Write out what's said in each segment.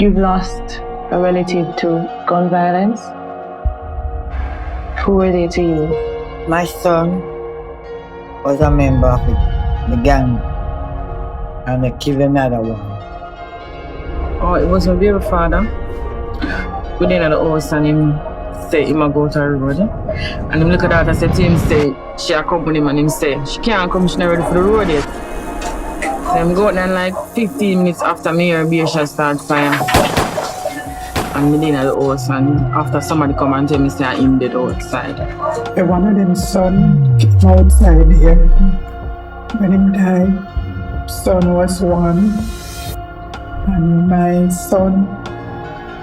You've lost a relative to gun violence. Who were they to you? My son was a member of the gang, and they killed another one. Oh, it was my baby father. We did at the house and him say him a go to the road. And him look at that and said to him, say, she accompany him and him say, she can't come, she not ready for the road yet. Then go out and like 15 minutes after me hear beer shot start fire. And me in at the house and after somebody come and tell me say I'm dead outside. One of them son came outside here. When him died, son was 1. And my son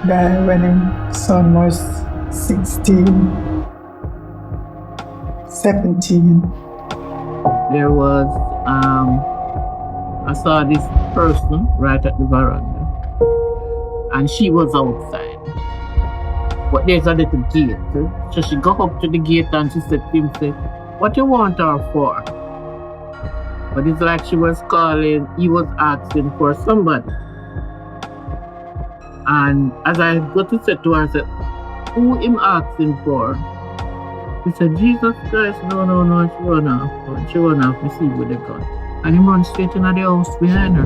died when his son was 16, 17. There was, I saw this person right at the veranda, and she was outside. But there's a little gate, so she go up to the gate and she said to him, "What you want her for?" But it's like she was calling, he was asking for somebody. And as I go to say to her, I said, "Who him asking for?" He said, "Jesus Christ." No, she run off. She run off, we see with the gun. And he run straight into the house behind her.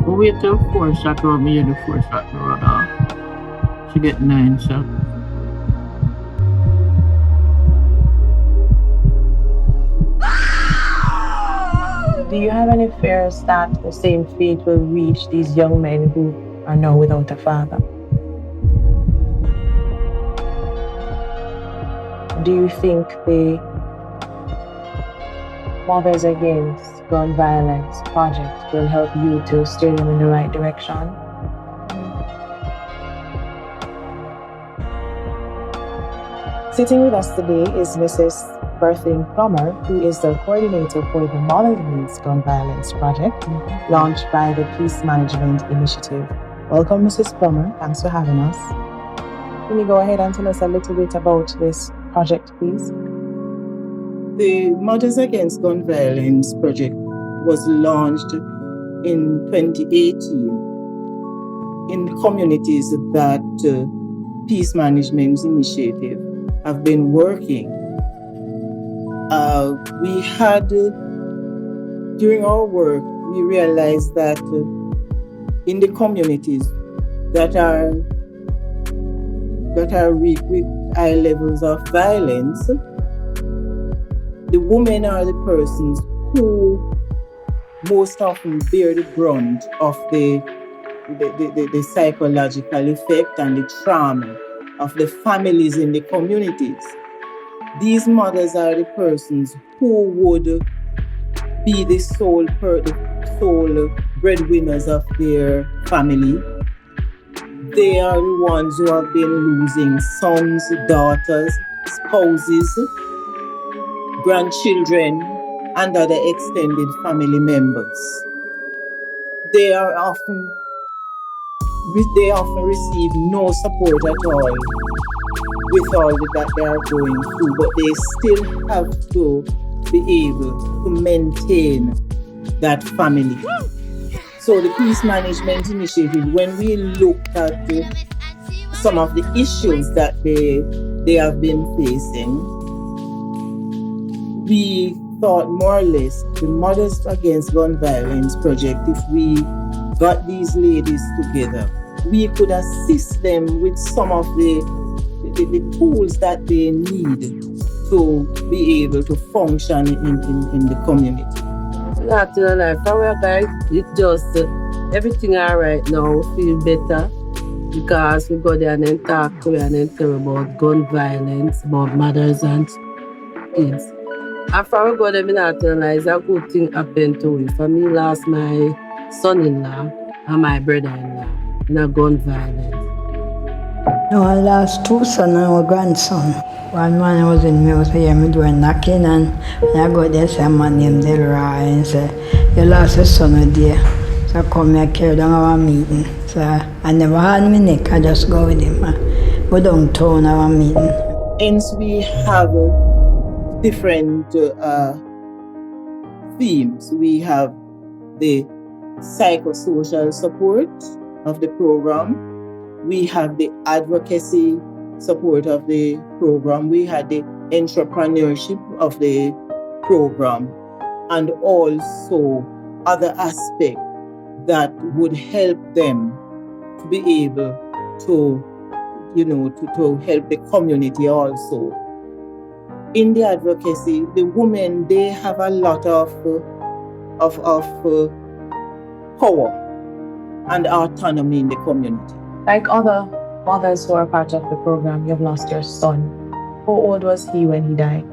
But wait till 4 shot around me, and the 4 shot run off. She get 9 shots. Do you have any fears that the same fate will reach these young men who are now without a father? Do you think the Mothers Against Gun Violence project will help you to steer them in the right direction? Sitting with us today is Mrs. Berthing Plummer, who is the coordinator for the Mothers Against Gun Violence project, launched by the Peace Management Initiative. Welcome, Mrs. Plummer. Thanks for having us. Can you go ahead and tell us a little bit about this project, please? The Mothers Against Gun Violence project was launched in 2018 in communities that Peace Management Initiative have been working. We had, during our work, we realized that in the communities that are weak with high levels of violence, the women are the persons who most often bear the brunt of the psychological effect and the trauma of the families in the communities. These mothers are the persons who would be the sole breadwinners of their family. They are the ones who have been losing sons, daughters, spouses, grandchildren, and other extended family members. They often receive no support at all with all that they are going through, but they still have to be able to maintain that family. So the Peace Management Initiative, when we looked at some of the issues that they have been facing, we thought more or less the Mothers Against Gun Violence project, if we got these ladies together, we could assist them with some of the tools that they need to be able to function in the community. Not in a life, our guys, it's just everything alright now, feel better because we go there and then talk to and then tell about gun violence, about mothers and kids. After we go there, I not realize a good thing happened to me. For me, lost my son-in-law and my brother-in-law in a gun violence. No, I lost 2 sons and a grandson. One man was in me, was here, me doing knocking, and when I go there, say a man named Delroy, and say, "You lost your son there." So I come here, carry down our meeting. So I never had my neck, I just go with him. Go downtown our meeting. Hence we have different themes. We have the psychosocial support, of the program. We have the advocacy support of the program. We had the entrepreneurship of the program, and also other aspects that would help them to be able to, to help the community also. In the advocacy, the women, they have a lot of power and autonomy in the community. Like other mothers who are part of the program, you've lost your son. How old was he when he died?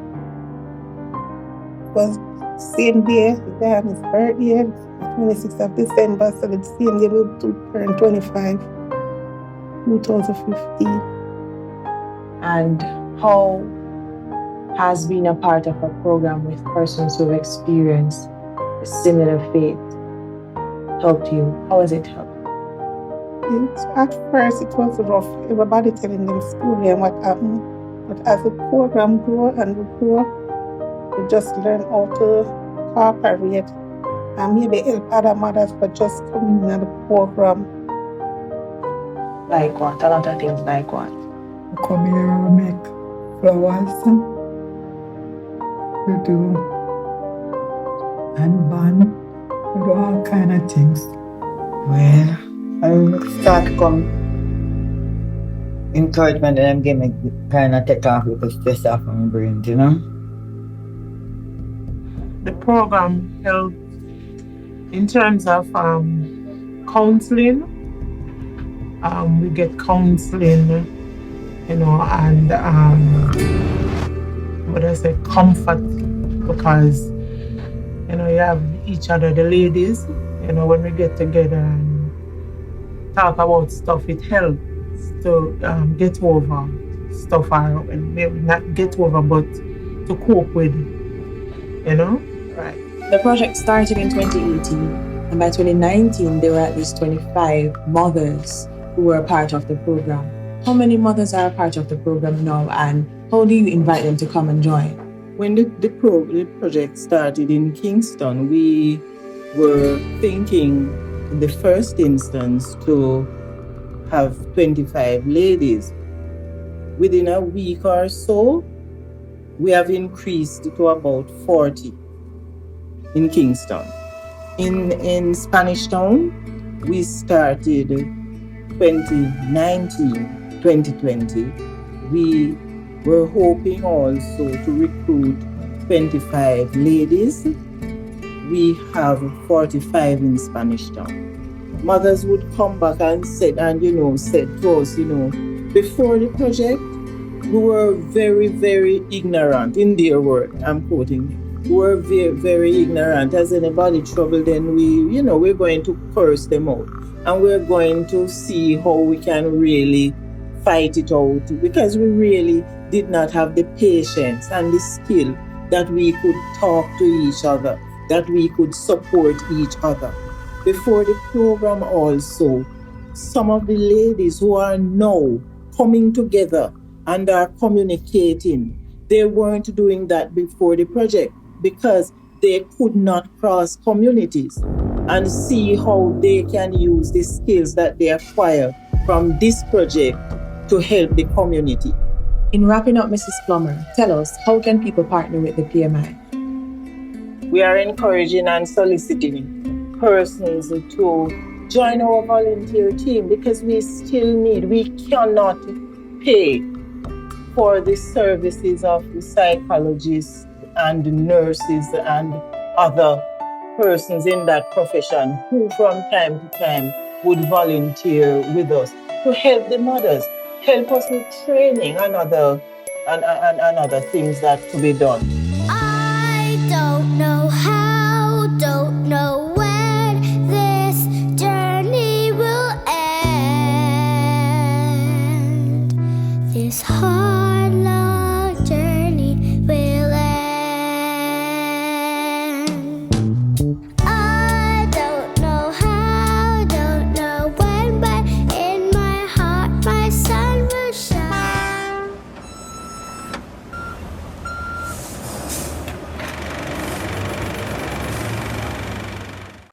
Was same day, he died on his birthday, 26th of December, so the same day we turned 25, 2015. And how has being a part of a program with persons who have experienced a similar fate helped you? How has it helped? At first, it was rough. Everybody telling them story and what happened. But as the program grew and we grew, we just learn how to cooperate and maybe help other mothers, but just coming in the program. Like what? A lot of things like what? We come here and make flowers. We do and band. We do all kind of things. Well, I start to come encouragement and I'm getting kind of take off with the stress off my brain, you know? The program helped in terms of counseling. We get counseling, and comfort, because you have each other, the ladies, when we get together and talk about stuff, it helps to get over stuff, or maybe not get over, but to cope with it, Right. The project started in 2018, and by 2019, there were at least 25 mothers who were a part of the program. How many mothers are a part of the program now, and how do you invite them to come and join? When the project started in Kingston, we were thinking in the first instance to have 25 ladies. Within a week or so, we have increased to about 40 in Kingston. In Spanish Town, we started 2019, 2020. We were hoping also to recruit 25 ladies. We have 45 in Spanish Town. Mothers would come back and said to us, before the project, we were very, very ignorant. In their word, I'm quoting them. We were very, very ignorant. As anybody trouble, then we're going to curse them out. And we're going to see how we can really fight it out, because we really did not have the patience and the skill that we could talk to each other, that we could support each other. Before the program also, some of the ladies who are now coming together and are communicating, they weren't doing that before the project because they could not cross communities and see how they can use the skills that they acquire from this project to help the community. In wrapping up, Mrs. Plummer, tell us, how can people partner with the PMI? We are encouraging and soliciting persons to join our volunteer team, because we cannot pay for the services of the psychologists and the nurses and other persons in that profession who from time to time would volunteer with us to help the mothers, help us with training and other things that to be done.